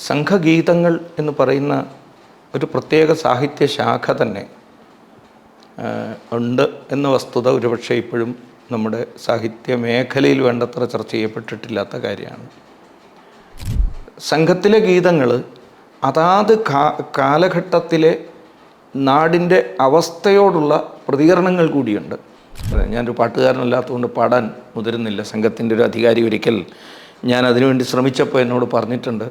സംഘഗീതങ്ങൾ എന്ന് പറയുന്ന ഒരു പ്രത്യേക സാഹിത്യ ശാഖ തന്നെ ഉണ്ട് എന്ന വസ്തുത ഒരുപക്ഷെ ഇപ്പോഴും നമ്മുടെ സാഹിത്യ മേഖലയിൽ വേണ്ടത്ര ചർച്ച ചെയ്യപ്പെട്ടിട്ടില്ലാത്ത കാര്യമാണ്. സംഘത്തിലെ ഗീതങ്ങൾ അതാത് കാലഘട്ടത്തിലെ നാടിൻ്റെ അവസ്ഥയോടുള്ള പ്രതികരണങ്ങൾ കൂടിയുണ്ട്. ഞാനൊരു പാട്ടുകാരനല്ലാത്തതുകൊണ്ട് പാടാൻ മുതിരുന്നില്ല. സംഘത്തിൻ്റെ ഒരു അധികാരി ഒരിക്കൽ ഞാൻ അതിനുവേണ്ടി ശ്രമിച്ചപ്പോൾ എന്നോട് പറഞ്ഞിട്ടുണ്ട്,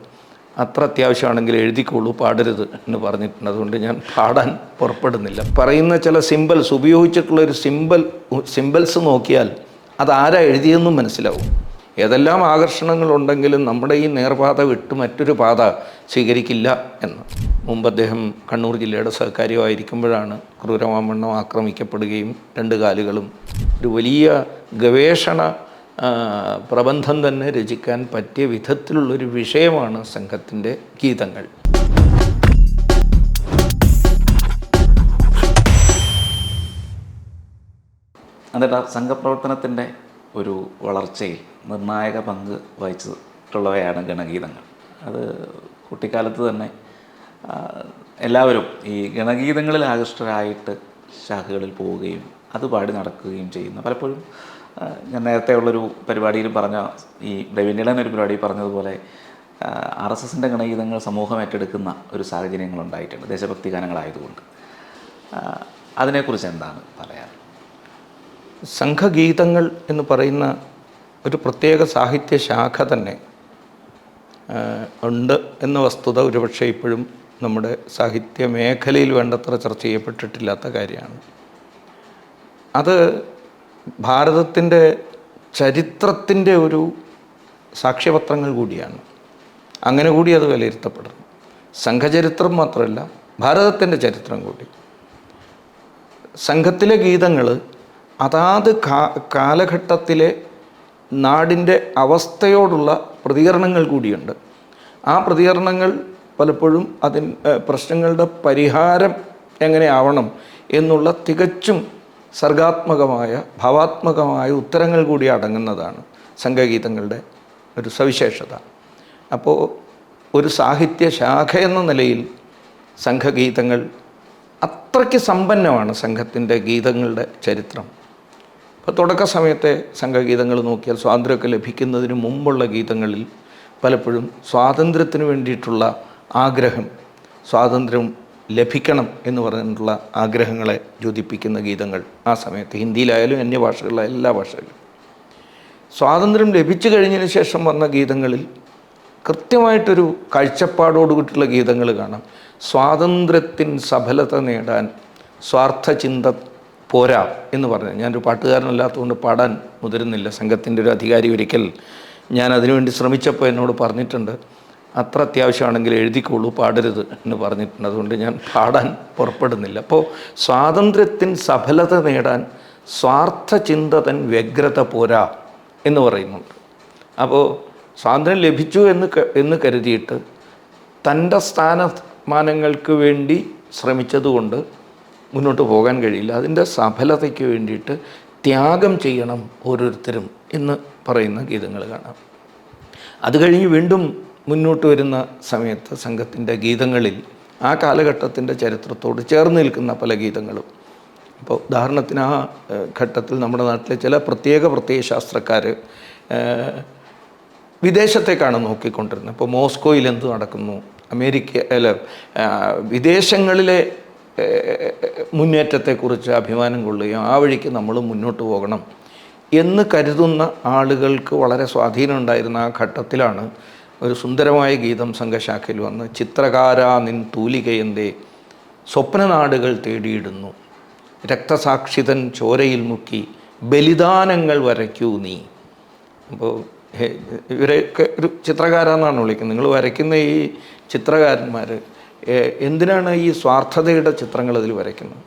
അത്ര അത്യാവശ്യമാണെങ്കിൽ എഴുതിക്കോളൂ, പാടരുത് എന്ന് പറഞ്ഞിട്ടുണ്ട്. അതുകൊണ്ട് ഞാൻ പാടാൻ പുറപ്പെടുന്നില്ല. പറയുന്ന ചില സിമ്പിൾസ് ഉപയോഗിച്ചിട്ടുള്ളൊരു സിമ്പിൾസ് നോക്കിയാൽ അതാരാ എഴുതിയെന്നും മനസ്സിലാവും. ഏതെല്ലാം ആകർഷണങ്ങളുണ്ടെങ്കിലും നമ്മുടെ ഈ നേർപാത വിട്ട് മറ്റൊരു പാത സ്വീകരിക്കില്ല എന്ന്. മുമ്പ് അദ്ദേഹം കണ്ണൂർ ജില്ലയുടെ സഹകാര്യമായിരിക്കുമ്പോഴാണ് ക്രൂരമാമണ്ണം ആക്രമിക്കപ്പെടുകയും 2 കാലുകളും ഒരു വലിയ ഗവേഷണ പ്രബന്ധം തന്നെ രചിക്കാൻ പറ്റിയ വിധത്തിലുള്ളൊരു വിഷയമാണ് സംഘത്തിൻ്റെ ഗീതങ്ങൾ. എന്നിട്ട് സംഘപ്രവർത്തനത്തിൻ്റെ ഒരു വളർച്ചയിൽ നിർണായക പങ്ക് വഹിച്ചിട്ടുള്ളവയാണ് ഗണഗീതങ്ങൾ. അത് കുട്ടിക്കാലത്ത് തന്നെ എല്ലാവരും ഈ ഗണഗീതങ്ങളിൽ ആകൃഷ്ടരായിട്ട് ശാഖകളിൽ പോവുകയും അത് പാടി നടക്കുകയും ചെയ്യുന്നു. പലപ്പോഴും ഞാൻ നേരത്തെ ഉള്ളൊരു പരിപാടിയിൽ പറഞ്ഞ ഈ ഡെവിനിടൻ ഒരു പരിപാടി പറഞ്ഞതുപോലെ RSSൻ്റെ ഗണഗീതങ്ങൾ സമൂഹം ഏറ്റെടുക്കുന്ന ഒരു സാഹചര്യങ്ങളുണ്ടായിട്ടുണ്ട്, ദേശഭക്തി ഗാനങ്ങളായതുകൊണ്ട്. അതിനെക്കുറിച്ച് എന്താണ് പറയാറ്? സംഘഗീതങ്ങൾ എന്ന് പറയുന്ന ഒരു പ്രത്യേക സാഹിത്യ ശാഖ തന്നെ ഉണ്ട് എന്ന വസ്തുത ഒരുപക്ഷെ ഇപ്പോഴും നമ്മുടെ സാഹിത്യ മേഖലയിൽ വേണ്ടത്ര ചർച്ച ചെയ്യപ്പെട്ടിട്ടില്ലാത്ത കാര്യമാണ്. അത് ഭാരതത്തിൻ്റെ ചരിത്രത്തിൻ്റെ ഒരു സാക്ഷ്യപത്രങ്ങൾ കൂടിയാണ്. അങ്ങനെ കൂടി അത് വിലയിരുത്തപ്പെടുന്നു. സംഘചരിത്രം മാത്രമല്ല, ഭാരതത്തിൻ്റെ ചരിത്രം കൂടി. സംഘത്തിലെ ഗീതങ്ങൾ അതാത് കാലഘട്ടത്തിലെ നാടിൻ്റെ അവസ്ഥയോടുള്ള പ്രതികരണങ്ങൾ കൂടിയുണ്ട്. ആ പ്രതികരണങ്ങൾ പലപ്പോഴും പ്രശ്നങ്ങളുടെ പരിഹാരം എങ്ങനെയാവണം എന്നുള്ള തികച്ചും സർഗാത്മകമായ ഭാവാത്മകമായ ഉത്തരങ്ങൾ കൂടി അടങ്ങുന്നതാണ് സംഘഗീതങ്ങളുടെ ഒരു സവിശേഷത. അപ്പോൾ ഒരു സാഹിത്യ ശാഖ എന്ന നിലയിൽ സംഘഗീതങ്ങൾ അത്രയ്ക്ക് സമ്പന്നമാണ്. സംഘത്തിൻ്റെ ഗീതങ്ങളുടെ ചരിത്രം. ഇപ്പോൾ തുടക്ക സമയത്തെ സംഘഗീതങ്ങൾ നോക്കിയാൽ സ്വാതന്ത്ര്യമൊക്കെ ലഭിക്കുന്നതിന് മുമ്പുള്ള ഗീതങ്ങളിൽ പലപ്പോഴും സ്വാതന്ത്ര്യത്തിന് വേണ്ടിയിട്ടുള്ള ആഗ്രഹം, സ്വാതന്ത്ര്യം ലഭിക്കണം എന്ന് പറഞ്ഞിട്ടുള്ള ആഗ്രഹങ്ങളെ ദ്യോതിപ്പിക്കുന്ന ഗീതങ്ങൾ ആ സമയത്ത് ഹിന്ദിയിലായാലും അന്യഭാഷകളിലായാലും എല്ലാ ഭാഷകളിലും. സ്വാതന്ത്ര്യം ലഭിച്ചു കഴിഞ്ഞതിന് ശേഷം വന്ന ഗീതങ്ങളിൽ കൃത്യമായിട്ടൊരു കാഴ്ചപ്പാടോടുകൂടിയുള്ള ഗീതങ്ങൾ കാണാം. സ്വാതന്ത്ര്യത്തിൻ സഫലത നേടാൻ സ്വാർത്ഥചിന്ത പോരാ എന്ന് പറഞ്ഞു. ഞാനൊരു പാട്ടുകാരനല്ലാത്തതുകൊണ്ട് പാടാൻ മുതിരുന്നില്ല. സംഘത്തിൻ്റെ ഒരു അധികാരി ഒരിക്കൽ ഞാൻ അതിനുവേണ്ടി ശ്രമിച്ചപ്പോൾ എന്നോട് പറഞ്ഞിട്ടുണ്ട്, അത്ര അത്യാവശ്യമാണെങ്കിൽ എഴുതിക്കോളൂ, പാടരുത് എന്ന് പറഞ്ഞിട്ടുണ്ട്. അതുകൊണ്ട് ഞാൻ പാടാൻ പുറപ്പെടുന്നില്ല. അപ്പോൾ സ്വാതന്ത്ര്യത്തിൻ സഫലത നേടാൻ സ്വാർത്ഥചിന്തതൻ വ്യഗ്രത പോരാ എന്ന് പറയുന്നുണ്ട്. അപ്പോൾ സ്വാതന്ത്ര്യം ലഭിച്ചു എന്ന് കരുതിയിട്ട് തൻ്റെ സ്ഥാനമാനങ്ങൾക്ക് വേണ്ടി ശ്രമിച്ചതുകൊണ്ട് മുന്നോട്ട് പോകാൻ കഴിയില്ല. അതിൻ്റെ സഫലതയ്ക്ക് വേണ്ടിയിട്ട് ത്യാഗം ചെയ്യണം ഓരോരുത്തരും എന്ന് പറയുന്ന ഗീതങ്ങൾ കാണാം. അത് കഴിഞ്ഞ് വീണ്ടും മുന്നോട്ട് വരുന്ന സമയത്ത് സംഘത്തിൻ്റെ ഗീതങ്ങളിൽ ആ കാലഘട്ടത്തിൻ്റെ ചരിത്രത്തോട് ചേർന്ന് നിൽക്കുന്ന പല ഗീതങ്ങളും. അപ്പോൾ ഉദാഹരണത്തിന് ആ ഘട്ടത്തിൽ നമ്മുടെ നാട്ടിലെ ചില പ്രത്യയശാസ്ത്രക്കാർ വിദേശത്തേക്കാണ് നോക്കിക്കൊണ്ടിരുന്നത്. ഇപ്പോൾ മോസ്കോയിൽ എന്ത് നടക്കുന്നു, വിദേശങ്ങളിലെ മുന്നേറ്റത്തെക്കുറിച്ച് അഭിമാനം കൊള്ളുകയും ആ വഴിക്ക് നമ്മൾ മുന്നോട്ട് പോകണം എന്ന് കരുതുന്ന ആളുകൾക്ക് വളരെ സ്വാധീനം ഉണ്ടായിരുന്ന ആ ഘട്ടത്തിലാണ് ഒരു സുന്ദരമായ ഗീതം സംഘശാഖയിൽ വന്ന് ചിത്രകാരാ നിൻ തൂലികയെന്തേ സ്വപ്നനാടുകൾ തേടിയിടുന്നു, രക്തസാക്ഷിതൻ ചോരയിൽ മുക്കി ബലിദാനങ്ങൾ വരയ്ക്കൂ നീ. അപ്പോൾ ഇവരെയൊക്കെ ഒരു ചിത്രകാരാന്നാണ് വിളിക്കുന്നത്. നിങ്ങൾ വരയ്ക്കുന്ന ഈ ചിത്രകാരന്മാർ എന്തിനാണ് ഈ സ്വാർത്ഥതയുടെ ചിത്രങ്ങൾ അതിൽ വരയ്ക്കുന്നത്?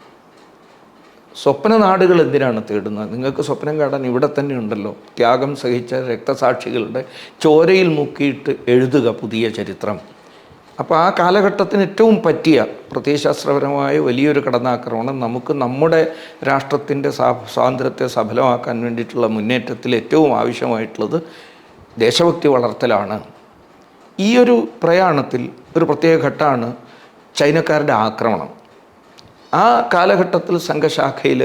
സ്വപ്നനാടുകൾ എന്തിനാണ് തേടുന്നത്? നിങ്ങൾക്ക് സ്വപ്നം കാണാൻ ഇവിടെ തന്നെ ഉണ്ടല്ലോ. ത്യാഗം സഹിച്ച രക്തസാക്ഷികളുടെ ചോരയിൽ മുക്കിയിട്ട് എഴുതുക പുതിയ ചരിത്രം. അപ്പോൾ ആ കാലഘട്ടത്തിന് ഏറ്റവും പറ്റിയ പ്രത്യയശാസ്ത്രപരമായ വലിയൊരു കടന്നാക്രമണം നമുക്ക് നമ്മുടെ രാഷ്ട്രത്തിൻ്റെ സ്വാതന്ത്ര്യത്തെ സഫലമാക്കാൻ വേണ്ടിയിട്ടുള്ള മുന്നേറ്റത്തിൽ ഏറ്റവും ആവശ്യമായിട്ടുള്ളത് ദേശഭക്തി വളർത്തലാണ്. ഈ ഒരു പ്രയാണത്തിൽ ഒരു പ്രത്യേക ഘട്ടമാണ് ചൈനക്കാരുടെ ആക്രമണം. ആ കാലഘട്ടത്തിൽ സംഘശാഖയിൽ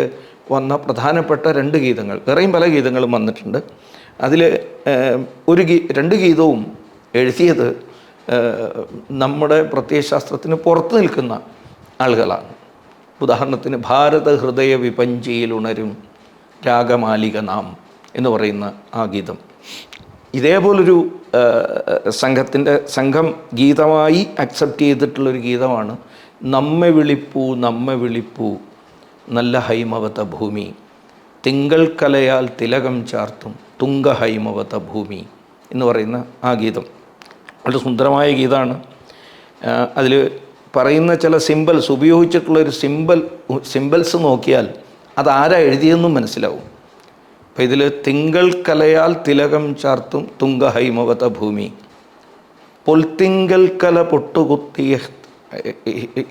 വന്ന പ്രധാനപ്പെട്ട 2 ഗീതങ്ങൾ, വേറെയും പല ഗീതങ്ങളും വന്നിട്ടുണ്ട്. അതിൽ രണ്ട് ഗീതവും എഴുതിയത് നമ്മുടെ പ്രത്യയശാസ്ത്രത്തിന് പുറത്ത് നിൽക്കുന്ന ആളുകളാണ്. ഉദാഹരണത്തിന് ഭാരത ഹൃദയ വിപഞ്ചിയിൽ ഉണരും രാഗമാലിക നാം എന്ന് പറയുന്ന ആ ഗീതം, ഇതേപോലൊരു സംഘം ഗീതമായി അക്സെപ്റ്റ് ചെയ്തിട്ടുള്ളൊരു ഗീതമാണ് നമ്മെ വിളിപ്പൂ നമ്മെ വിളിപ്പൂ നല്ല ഹൈമവത ഭൂമി, തിങ്കൾ കലയാൽ തിലകം ചാർത്തും തുങ്ക ഹൈമവത ഭൂമി എന്ന് പറയുന്ന ആ ഗീതം. വളരെ സുന്ദരമായ ഗീതമാണ്. അതിൽ പറയുന്ന ചില സിമ്പിൾസ്, ഉപയോഗിച്ചിട്ടുള്ളൊരു സിമ്പിൾസ് നോക്കിയാൽ അതാരാ എഴുതിയെന്നും മനസ്സിലാവും. അപ്പം ഇതിൽ തിങ്കൾ കലയാൽ തിലകം ചാർത്തും തുങ്ക ഹൈമവത ഭൂമി, പൊൽത്തിങ്കൽ കല പൊട്ടുകുത്തിയ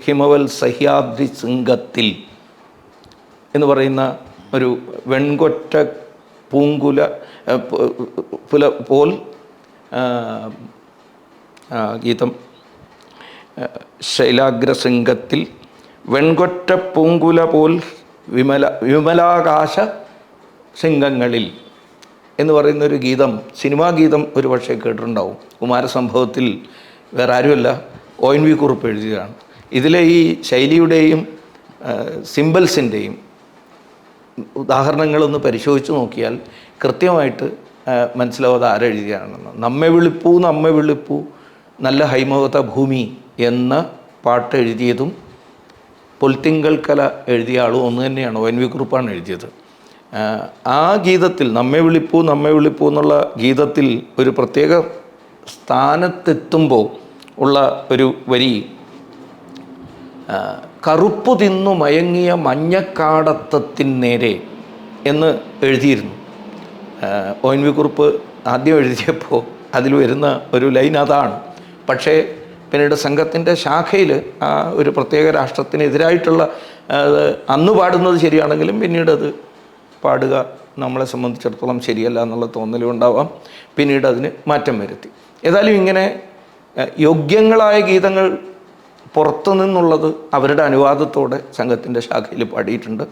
ഹിമവൽ സഹ്യാദ്രി ശൃംഗത്തിൽ എന്ന് പറയുന്ന ഒരു വെൺകൊറ്റ പൂങ്കുല പോൽ ഗീതം. ശൈലാഗ്രശൃംഗത്തിൽ വെൺകൊറ്റ പൂങ്കുല പോൽ വിമലാകാശ ശൃംഗങ്ങളിൽ എന്ന് പറയുന്നൊരു ഗീതം, സിനിമാ ഗീതം ഒരു പക്ഷേ കേട്ടിട്ടുണ്ടാവും. കുമാരസംഭവത്തിൽ വേറെ ആരുമല്ല ONV കുറുപ്പ് എഴുതിയതാണ്. ഇതിലെ ഈ ശൈലിയുടെയും സിമ്പിൾസിൻ്റെയും ഉദാഹരണങ്ങളൊന്ന് പരിശോധിച്ച് നോക്കിയാൽ കൃത്യമായിട്ട് മനസ്സിലാവാതെ ആരെഴുതിയാണെന്ന്. നമ്മെ വിളിപ്പൂ നമ്മെ വിളിപ്പൂ നല്ല ഹൈമവത ഭൂമി എന്ന പാട്ട് എഴുതിയതും പൊൽത്തിങ്കൽ കല എഴുതിയ ആളും ഒന്ന് തന്നെയാണ്, ONV കുറുപ്പാണ് എഴുതിയത്. ആ ഗീതത്തിൽ നമ്മെ വിളിപ്പൂ നമ്മെ വിളിപ്പൂ എന്നുള്ള ഗീതത്തിൽ ഒരു പ്രത്യേക സ്ഥാനത്തെത്തുമ്പോൾ ഉള്ള ഒരു വരി, കറുപ്പു തിന്നു മയങ്ങിയ മഞ്ഞക്കാടത്തത്തിൻ നേരെ എന്ന് എഴുതിയിരുന്നു. ONV കുറുപ്പ് ആദ്യം എഴുതിയപ്പോൾ അതിൽ വരുന്ന ഒരു ലൈൻ അതാണ്. പക്ഷേ പിന്നീട് സംഘത്തിൻ്റെ ശാഖയിൽ ആ ഒരു പ്രത്യേക രാഷ്ട്രത്തിനെതിരായിട്ടുള്ള അന്ന് പാടുന്നത് ശരിയാണെങ്കിലും പിന്നീട് അത് പാടുക നമ്മളെ സംബന്ധിച്ചിടത്തോളം ശരിയല്ല എന്നുള്ള തോന്നലുണ്ടാവാം. പിന്നീട് അതിന് മാറ്റം വരുത്തി. ഏതായാലും ഇങ്ങനെ യോഗ്യങ്ങളായ ഗീതങ്ങൾ പുറത്തു നിന്നുള്ളത് അവരുടെ അനുവാദത്തോടെ സംഘത്തിൻ്റെ ശാഖയിൽ പാടിയിട്ടുണ്ട്.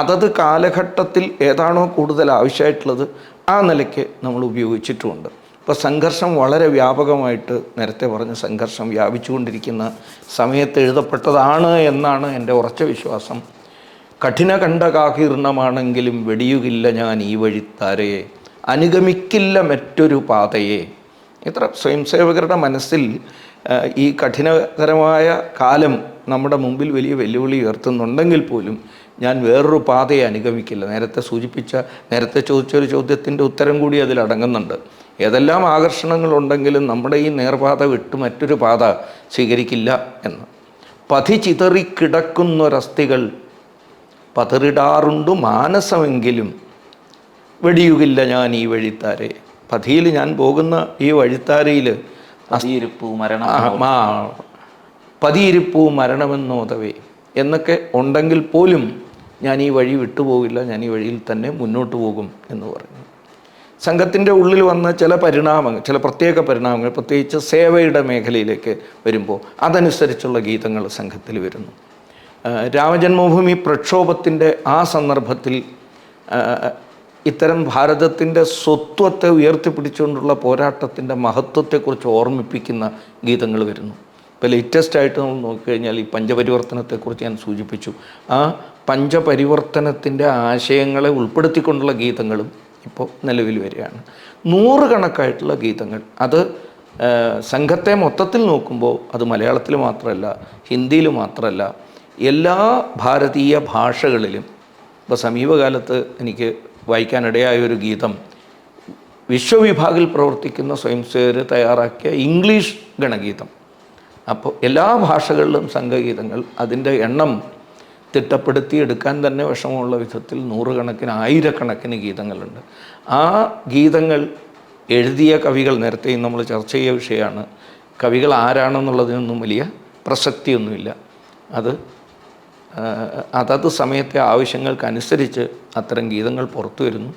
അതത് കാലഘട്ടത്തിൽ ഏതാണോ കൂടുതൽ ആവശ്യമായിട്ടുള്ളത് ആ നിലയ്ക്ക് നമ്മൾ ഉപയോഗിച്ചിട്ടുമുണ്ട്. ഇപ്പോൾ സംഘർഷം വളരെ വ്യാപകമായിട്ട്, നേരത്തെ പറഞ്ഞ സംഘർഷം വ്യാപിച്ചുകൊണ്ടിരിക്കുന്ന സമയത്ത് എഴുതപ്പെട്ടതാണ് എന്നാണ് എൻ്റെ ഉറച്ച വിശ്വാസം. കഠിന കണ്ഠകാകീർണമാണെങ്കിലും വെടിയുകില്ല ഞാൻ ഈ വഴിത്താരയെ, അനുഗമിക്കില്ല മറ്റൊരു പാതയെ. ഇത്ര സ്വയംസേവകരുടെ മനസ്സിൽ ഈ കഠിനകരമായ കാലം നമ്മുടെ മുമ്പിൽ വലിയ വെല്ലുവിളി ഉയർത്തുന്നുണ്ടെങ്കിൽ പോലും ഞാൻ വേറൊരു പാതയെ അനുഗമിക്കില്ല. നേരത്തെ ചോദിച്ചൊരു ചോദ്യത്തിൻ്റെ ഉത്തരം കൂടി അതിലടങ്ങുന്നുണ്ട്. ഏതെല്ലാം ആകർഷണങ്ങളുണ്ടെങ്കിലും നമ്മുടെ ഈ നേർപാത വിട്ട് മറ്റൊരു പാത സ്വീകരിക്കില്ല എന്ന്. പതി ചിതറിക്കിടക്കുന്നൊരസ്ഥികൾ പതറിടാറുണ്ട് മാനസമെങ്കിലും വെടിയുകില്ല ഞാൻ ഈ വഴിത്താരെ. പതിയിൽ ഞാൻ പോകുന്ന ഈ വഴിത്താരയിൽ പതിയിരിപ്പൂ മരണമെന്നോതവേ എന്നൊക്കെ ഉണ്ടെങ്കിൽ പോലും ഞാൻ ഈ വഴി വിട്ടുപോകില്ല, ഞാൻ ഈ വഴിയിൽ തന്നെ മുന്നോട്ട് പോകും എന്ന് പറഞ്ഞു. സംഘത്തിൻ്റെ ഉള്ളിൽ വന്ന ചില പ്രത്യേക പരിണാമങ്ങൾ, പ്രത്യേകിച്ച് സേവയുടെ മേഖലയിലേക്ക് വരുമ്പോൾ അതനുസരിച്ചുള്ള ഗീതങ്ങൾ സംഘത്തിൽ വരുന്നു. രാമജന്മഭൂമി പ്രക്ഷോഭത്തിൻ്റെ ആ സന്ദർഭത്തിൽ ഇത്തരം ഭാരതത്തിൻ്റെ സ്വത്വത്തെ ഉയർത്തിപ്പിടിച്ചുകൊണ്ടുള്ള പോരാട്ടത്തിൻ്റെ മഹത്വത്തെക്കുറിച്ച് ഓർമ്മിപ്പിക്കുന്ന ഗീതങ്ങൾ വരുന്നു. ഇപ്പോൾ ലേറ്റസ്റ്റ് ആയിട്ട് നമ്മൾ നോക്കിക്കഴിഞ്ഞാൽ ഈ പഞ്ചപരിവർത്തനത്തെക്കുറിച്ച് ഞാൻ സൂചിപ്പിച്ചു. ആ പഞ്ചപരിവർത്തനത്തിൻ്റെ ആശയങ്ങളെ ഉൾപ്പെടുത്തിക്കൊണ്ടുള്ള ഗീതങ്ങളും ഇപ്പോൾ നിലവിൽ വരികയാണ്. 100 കണക്കായിട്ടുള്ള ഗീതങ്ങൾ. അത് സംഘത്തെ മൊത്തത്തിൽ നോക്കുമ്പോൾ അത് മലയാളത്തിൽ മാത്രമല്ല, ഹിന്ദിയിൽ മാത്രമല്ല, എല്ലാ ഭാരതീയ ഭാഷകളിലും. ഇപ്പോൾ സമീപകാലത്ത് എനിക്ക് വായിക്കാനിടയായ ഒരു ഗീതം വിശ്വവിഭാഗിൽ പ്രവർത്തിക്കുന്ന സ്വയംസേവകർ തയ്യാറാക്കിയ ഇംഗ്ലീഷ് ഗണഗീതം. അപ്പോൾ എല്ലാ ഭാഷകളിലും സംഘഗീതങ്ങൾ, അതിൻ്റെ എണ്ണം തിട്ടപ്പെടുത്തി എടുക്കാൻ തന്നെ വിഷമമുള്ള വിധത്തിൽ 100 കണക്കിന് 1000 ഗീതങ്ങളുണ്ട്. ആ ഗീതങ്ങൾ എഴുതിയ കവികൾ, നേരത്തെയും നമ്മൾ ചർച്ച ചെയ്ത വിഷയമാണ്. കവികൾ ആരാണെന്നുള്ളതിനൊന്നും വലിയ പ്രസക്തിയൊന്നുമില്ല. അതത് സമയത്തെ ആവശ്യങ്ങൾക്കനുസരിച്ച് അത്തരം ഗീതങ്ങൾ പുറത്തു വരുന്നു.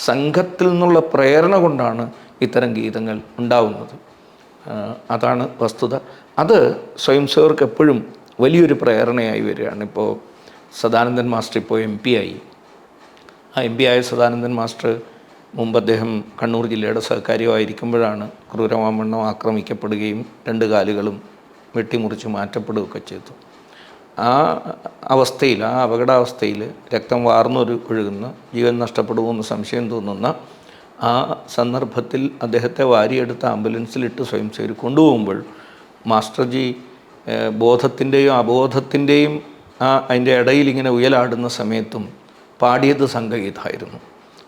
സംഘത്തിൽ നിന്നുള്ള പ്രേരണ കൊണ്ടാണ് ഇത്തരം ഗീതങ്ങൾ ഉണ്ടാവുന്നത്. അതാണ് വസ്തുത. അത് സ്വയംസേവർക്ക് എപ്പോഴും വലിയൊരു പ്രേരണയായി വരികയാണ്. ഇപ്പോൾ സദാനന്ദൻ മാസ്റ്റർ ഇപ്പോൾ MP ആയി. ആ MP ആയ സദാനന്ദൻ മാസ്റ്റർ മുമ്പ് അദ്ദേഹം കണ്ണൂർ ജില്ലയുടെ സഹകാര്യമായിരിക്കുമ്പോഴാണ് ക്രൂരമാവണ്ണം ആക്രമിക്കപ്പെടുകയും 2 കാലുകളും വെട്ടിമുറിച്ച് മാറ്റപ്പെടുകയൊക്കെ ചെയ്തു. ആ അവസ്ഥയിൽ, ആ അപകടാവസ്ഥയിൽ രക്തം ഒഴുകുന്ന, ജീവൻ നഷ്ടപ്പെടുമെന്ന് സംശയം തോന്നുന്ന ആ സന്ദർഭത്തിൽ അദ്ദേഹത്തെ വാരിയെടുത്ത് ആംബുലൻസിലിട്ട് സ്വയംസേവർ കൊണ്ടുപോകുമ്പോൾ മാസ്റ്റർജി ബോധത്തിൻ്റെയും അബോധത്തിൻ്റെയും അതിൻ്റെ ഇടയിൽ ഇങ്ങനെ ഉയലാടുന്ന സമയത്തും പാടിയത് സംഘഗീതമായിരുന്നു.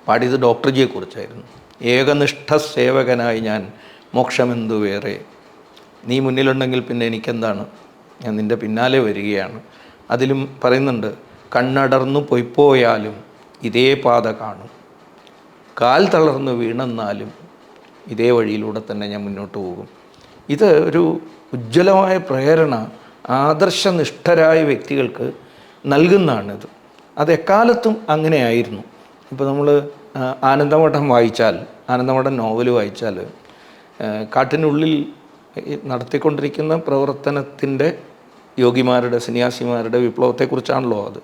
പാടിയത് ഡോക്ടർജിയെക്കുറിച്ചായിരുന്നു. ഏകനിഷ്ഠ സേവകനായി ഞാൻ മോക്ഷമെന്തു വേറെ, നീ മുന്നിലുണ്ടെങ്കിൽ പിന്നെ എനിക്കെന്താണ്, ഞാൻ നിൻ്റെ പിന്നാലെ വരികയാണ്. അതിലും പറയുന്നുണ്ട്, കണ്ണടർന്നു പൊയ്പോയാലും ഇതേ പാത കാണും, കാൽ തളർന്നു വീണെന്നാലും ഇതേ വഴിയിലൂടെ തന്നെ ഞാൻ മുന്നോട്ട് പോകും. ഇത് ഒരു ഉജ്ജ്വലമായ പ്രേരണ ആദർശനിഷ്ഠരായ വ്യക്തികൾക്ക് നൽകുന്നതാണിത്. അത് എക്കാലത്തും അങ്ങനെയായിരുന്നു. ഇപ്പോൾ നമ്മൾ ആനന്ദമഠം വായിച്ചാൽ, ആനന്ദമഠം നോവൽ വായിച്ചാൽ, കാട്ടിനുള്ളിൽ നടത്തിക്കൊണ്ടിരിക്കുന്ന പ്രവർത്തനത്തിൻ്റെ യോഗിമാരുടെ, സന്യാസിമാരുടെ വിപ്ലവത്തെക്കുറിച്ചാണല്ലോ അത്.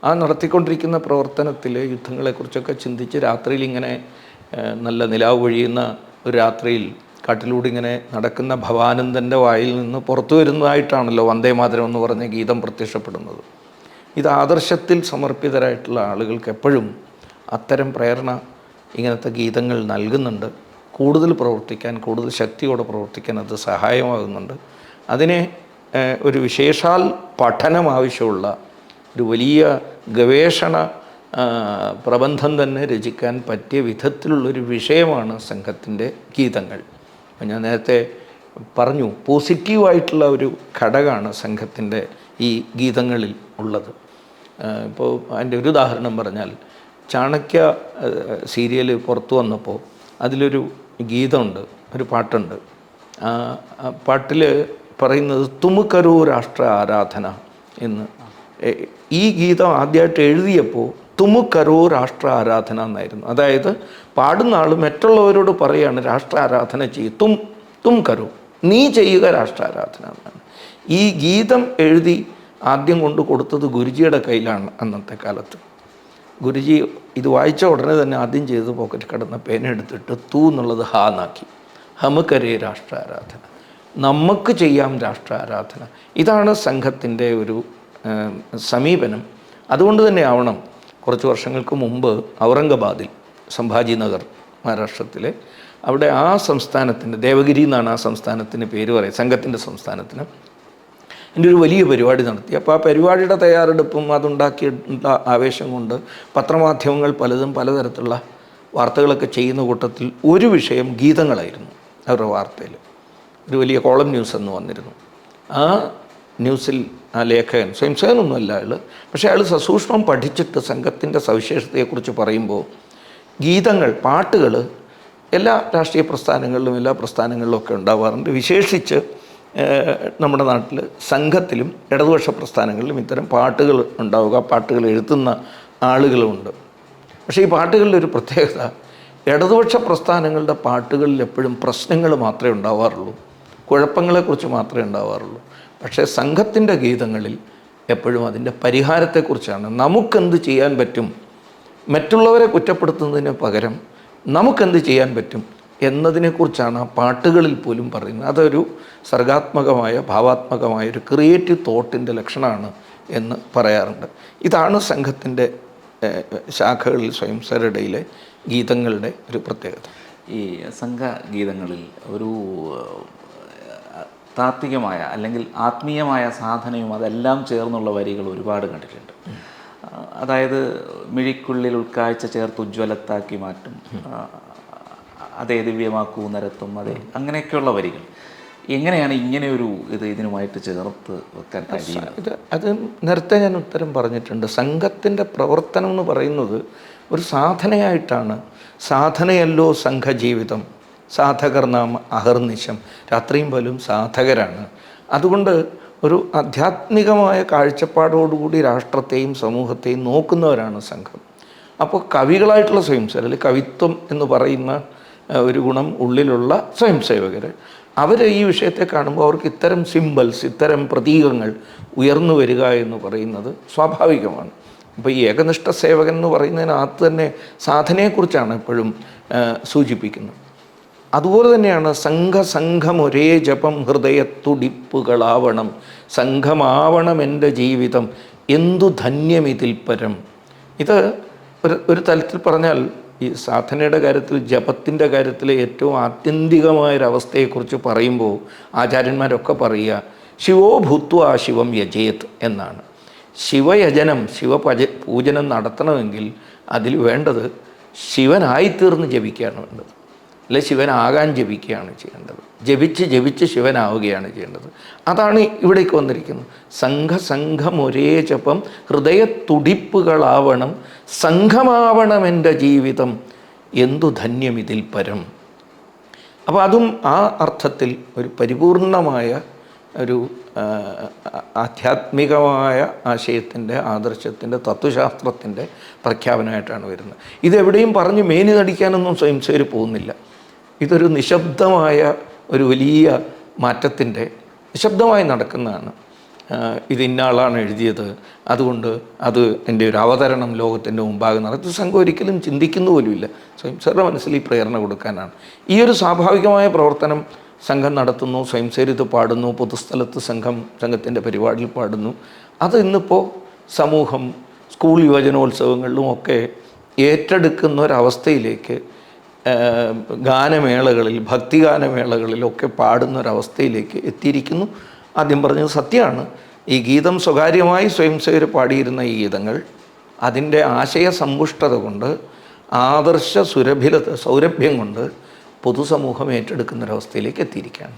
ആ നടത്തിക്കൊണ്ടിരിക്കുന്ന പ്രവർത്തനത്തിൽ യുദ്ധങ്ങളെക്കുറിച്ചൊക്കെ ചിന്തിച്ച് രാത്രിയിൽ ഇങ്ങനെ നല്ല നിലാവ് പൊഴിയുന്ന ഒരു രാത്രിയിൽ കാട്ടിലൂടെ ഇങ്ങനെ നടക്കുന്ന ഭവാനന്ദൻ്റെ വായിൽ നിന്ന് പുറത്തു വരുന്നതായിട്ടാണല്ലോ വന്ദേ മാതരം എന്ന് പറഞ്ഞ ഗീതം പ്രത്യക്ഷപ്പെടുന്നത്. ഇത് ആദർശത്തിൽ സമർപ്പിതരായിട്ടുള്ള ആളുകൾക്ക് എപ്പോഴും അത്തരം പ്രേരണ ഇങ്ങനത്തെ ഗീതങ്ങൾ നൽകുന്നുണ്ട്. കൂടുതൽ പ്രവർത്തിക്കാൻ, കൂടുതൽ ശക്തിയോടെ പ്രവർത്തിക്കാൻ അത് സഹായമാകുന്നുണ്ട്. അതിനെ ഒരു വിശേഷാൽ പഠനം ആവശ്യമുള്ള ഒരു വലിയ ഗവേഷണ പ്രബന്ധം തന്നെ രചിക്കാൻ പറ്റിയ വിധത്തിലുള്ളൊരു വിഷയമാണ് സംഘത്തിൻ്റെ ഗീതങ്ങൾ. ഞാൻ നേരത്തെ പറഞ്ഞു, പോസിറ്റീവായിട്ടുള്ള ഒരു ഘടകമാണ് സംഘത്തിൻ്റെ ഈ ഗീതങ്ങളിൽ ഉള്ളത്. ഇപ്പോൾ അതിൻ്റെ ഒരു ഉദാഹരണം പറഞ്ഞാൽ, ചാണക്യ സീരിയൽ പുറത്തു വന്നപ്പോൾ അതിലൊരു ഗീതമുണ്ട്, ഒരു പാട്ടുണ്ട്. പാട്ടിൽ പറയുന്നത് തുമ് കരൂ രാഷ്ട്ര ആരാധന എന്ന്. ഈ ഗീതം ആദ്യമായിട്ട് എഴുതിയപ്പോൾ തുമ് കരൂ രാഷ്ട്ര ആരാധന എന്നായിരുന്നു. അതായത് പാടുന്ന ആൾ മറ്റുള്ളവരോട് പറയാണ് രാഷ്ട്ര ആരാധന ചെയ്യും, തും കരൂ, നീ ചെയ്യുക രാഷ്ട്ര ആരാധന എന്നാണ്. ഈ ഗീതം എഴുതി ആദ്യം കൊണ്ട് കൊടുത്തത് ഗുരുജിയുടെ കയ്യിലാണ് അന്നത്തെ കാലത്ത്. ഗുരുജി ഇത് വായിച്ച ഉടനെ തന്നെ ആദ്യം ചെയ്ത് പോക്കറ്റ് കിടന്ന പേന എടുത്തിട്ട് തൂ എന്നുള്ളത് ഹാ എന്നാക്കി. ഹമുക്കരേ രാഷ്ട്ര ആരാധന, നമുക്ക് ചെയ്യാം രാഷ്ട്ര ആരാധന. ഇതാണ് സംഘത്തിൻ്റെ ഒരു സമീപനം. അതുകൊണ്ട് തന്നെ ആവണം കുറച്ച് വർഷങ്ങൾക്ക് മുമ്പ് ഔറംഗാബാദിൽ, സംഭാജി നഗർ മഹാരാഷ്ട്രത്തിലെ, അവിടെ ആ സംസ്ഥാനത്തിൻ്റെ, ദേവഗിരി എന്നാണ് ആ സംസ്ഥാനത്തിന് പേര് പറയുക, സംഘത്തിൻ്റെ സംസ്ഥാനത്തിന്, എൻ്റെ ഒരു വലിയ പരിപാടി നടത്തി. അപ്പോൾ ആ പരിപാടിയുടെ തയ്യാറെടുപ്പും അതുണ്ടാക്കിയിട്ടുള്ള ആവേശം കൊണ്ട് പത്രമാധ്യമങ്ങൾ പലതും പലതരത്തിലുള്ള വാർത്തകളൊക്കെ ചെയ്യുന്ന കൂട്ടത്തിൽ ഒരു വിഷയം ഗീതങ്ങളായിരുന്നു. അവരുടെ വാർത്തയിൽ ഒരു വലിയ കോളം ന്യൂസ് എന്ന് വന്നിരുന്നു. ആ ന്യൂസിൽ ആ ലേഖകൻ സ്വയംസേവനൊന്നുമല്ല അയാൾ, പക്ഷേ അയാൾ സസൂക്ഷ്മം പഠിച്ചിട്ട് സംഘത്തിൻ്റെ സവിശേഷതയെക്കുറിച്ച് പറയുമ്പോൾ ഗീതങ്ങൾ, പാട്ടുകൾ എല്ലാ രാഷ്ട്രീയ പ്രസ്ഥാനങ്ങളിലും എല്ലാ പ്രസ്ഥാനങ്ങളിലും ഒക്കെ ഉണ്ടാവാറുണ്ട്. വിശേഷിച്ച് നമ്മുടെ നാട്ടിൽ സംഘത്തിലും ഇടതുപക്ഷ പ്രസ്ഥാനങ്ങളിലും ഇത്തരം പാട്ടുകൾ ഉണ്ടാവുക, പാട്ടുകൾ എഴുതുന്ന ആളുകളുമുണ്ട്. പക്ഷേ ഈ പാട്ടുകളുടെ ഒരു പ്രത്യേകത, ഇടതുപക്ഷ പ്രസ്ഥാനങ്ങളുടെ പാട്ടുകളിൽ എപ്പോഴും പ്രശ്നങ്ങൾ മാത്രമേ ഉണ്ടാവാറുള്ളൂ, കുഴപ്പങ്ങളെക്കുറിച്ച് മാത്രമേ ഉണ്ടാവാറുള്ളൂ. പക്ഷേ സംഘത്തിൻ്റെ ഗീതങ്ങളിൽ എപ്പോഴും അതിൻ്റെ പരിഹാരത്തെക്കുറിച്ചാണ്. നമുക്കെന്ത് ചെയ്യാൻ പറ്റും, മറ്റുള്ളവരെ കുറ്റപ്പെടുത്തുന്നതിന് പകരം നമുക്കെന്ത് ചെയ്യാൻ പറ്റും എന്നതിനെക്കുറിച്ചാണ് ആ പാട്ടുകളിൽ പോലും പറയുന്നത്. അതൊരു സർഗാത്മകമായ, ഭാവാത്മകമായ ഒരു ക്രിയേറ്റീവ് തോട്ടിൻ്റെ ലക്ഷണമാണ് എന്ന് പറയാറുണ്ട്. ഇതാണ് സംഘത്തിൻ്റെ ശാഖകളിൽ, സ്വയംസേവരുടെയിലെ ഗീതങ്ങളുടെ ഒരു പ്രത്യേകത. ഈ സംഘഗീതങ്ങളിൽ ഒരു താത്വികമായ അല്ലെങ്കിൽ ആത്മീയമായ സാധനയും അതെല്ലാം ചേർന്നുള്ള വരികൾ ഒരുപാട് കണ്ടിട്ടുണ്ട്. അതായത് മിഴിക്കുള്ളിൽ ഉൾക്കാഴ്ച ചേർത്ത് ഉജ്ജ്വലത്താക്കി മാറ്റും, അതേ ദിവ്യമാക്കൂ നരത്തും, അതെ, അങ്ങനെയൊക്കെയുള്ള വരികൾ. എങ്ങനെയാണ് ഇങ്ങനെയൊരു ഇതിനുമായിട്ട് ചേർത്ത് വെക്കാൻ കഴിയുന്നത്? അത് നേരത്തെ ഞാൻ ഉത്തരം പറഞ്ഞിട്ടുണ്ട്. സംഘത്തിൻ്റെ പ്രവർത്തനം എന്ന് പറയുന്നത് ഒരു സാധനയായിട്ടാണ്. സാധനയല്ലോ സംഘജീവിതം, സാധകർ നാം അഹർനിശം, രാത്രിയും പോലും സാധകരാണ്. അതുകൊണ്ട് ഒരു ആധ്യാത്മികമായ കാഴ്ചപ്പാടോടുകൂടി രാഷ്ട്രത്തെയും സമൂഹത്തെയും നോക്കുന്നവരാണ് സംഘം. അപ്പോൾ കവികളായിട്ടുള്ള സ്വയംസേവകർ, കവിത്വം എന്ന് പറയുന്ന ഒരു ഗുണം ഉള്ളിലുള്ള സ്വയംസേവകർ, അവർ ഈ വിഷയത്തെ കാണുമ്പോൾ അവർക്ക് ഇത്തരം സിംബൽസ്, ഇത്തരം പ്രതീകങ്ങൾ ഉയർന്നു വരിക എന്ന് പറയുന്നത് സ്വാഭാവികമാണ്. ഇപ്പോൾ ഈ ഏകനിഷ്ഠ സേവകൻ എന്ന് പറയുന്നതിനകത്ത് തന്നെ സാധനയെക്കുറിച്ചാണ് എപ്പോഴും സൂചിപ്പിക്കുന്നത്. അതുപോലെ തന്നെയാണ് സംഘം ഒരേ ജപം ഹൃദയത്തുടിപ്പുകളാവണം, സംഘമാവണം എൻ്റെ ജീവിതം, എന്തു ധന്യമിതിൽ പരം. ഇത് ഒരു തലത്തിൽ പറഞ്ഞാൽ ഈ സാധനയുടെ കാര്യത്തിൽ, ജപത്തിൻ്റെ കാര്യത്തിൽ ഏറ്റവും ആത്യന്തികമായൊരവസ്ഥയെക്കുറിച്ച് പറയുമ്പോൾ ആചാര്യന്മാരൊക്കെ പറയുക ശിവോ ഭൂത്വാ ശിവം യജേത് എന്നാണ്. ശിവയജനം, പൂജനം നടത്തണമെങ്കിൽ അതിൽ വേണ്ടത് ശിവനായിത്തീർന്ന് ജപിക്കുകയാണ് വേണ്ടത്, അല്ലെ ശിവനാകാൻ ജപിക്കുകയാണ് ചെയ്യേണ്ടത്. ജപിച്ച് ശിവനാവുകയാണ് ചെയ്യേണ്ടത്. അതാണ് ഇവിടേക്ക് വന്നിരിക്കുന്നത്. സംഘം ഒരേ ജപം ഹൃദയത്തുടിപ്പുകളാവണം, സംഘമാവണം എൻ്റെ ജീവിതം, എന്തു ധന്യം ഇതിൽ പരം. അപ്പോൾ അതും ആ അർത്ഥത്തിൽ ഒരു പരിപൂർണമായ ഒരു ആധ്യാത്മികമായ ആശയത്തിൻ്റെ, ആദർശത്തിൻ്റെ, തത്വശാസ്ത്രത്തിൻ്റെ പ്രഖ്യാപനമായിട്ടാണ് വരുന്നത്. ഇതെവിടെയും പറഞ്ഞ് മേനി നടിക്കാനൊന്നും സ്വയംസേവർ പോകുന്നില്ല. ഇതൊരു നിശബ്ദമായ ഒരു വലിയ മാറ്റത്തിൻ്റെ നിശബ്ദമായി നടക്കുന്നതാണ്. ഇത് ഇന്ന ആളാണ് എഴുതിയത്, അതുകൊണ്ട് അത് എൻ്റെ ഒരു അവതരണം ലോകത്തിൻ്റെ മുമ്പാകെ നടത്തി സംഘം ഒരിക്കലും ചിന്തിക്കുന്നു പോലുമില്ല. സ്വയംസേവരുടെ മനസ്സിൽ ഈ പ്രേരണ കൊടുക്കാനാണ്. ഈ ഒരു സ്വാഭാവികമായ പ്രവർത്തനം സംഘം നടത്തുന്നു, സ്വയംസേവർ ഇത് പാടുന്നു, പൊതുസ്ഥലത്ത് സംഘത്തിൻ്റെ പരിപാടിയിൽ പാടുന്നു. അത് ഇന്നിപ്പോൾ സമൂഹം സ്കൂൾ യുവജനോത്സവങ്ങളിലും ഒക്കെ ഏറ്റെടുക്കുന്ന ഒരവസ്ഥയിലേക്ക്, ഗാനമേളകളിൽ, ഭക്തിഗാനമേളകളിലൊക്കെ പാടുന്നൊരവസ്ഥയിലേക്ക് എത്തിയിരിക്കുന്നു. ആദ്യം പറഞ്ഞത് സത്യമാണ്. ഈ ഗീതം സ്വകാര്യമായി സ്വയംസേവർ പാടിയിരുന്ന ഈ ഗീതങ്ങൾ അതിൻ്റെ ആശയ സമ്പുഷ്ടത കൊണ്ട്, ആദർശ സൗരഭ്യം കൊണ്ട് പൊതുസമൂഹം ഏറ്റെടുക്കുന്നൊരവസ്ഥയിലേക്ക് എത്തിയിരിക്കുകയാണ്.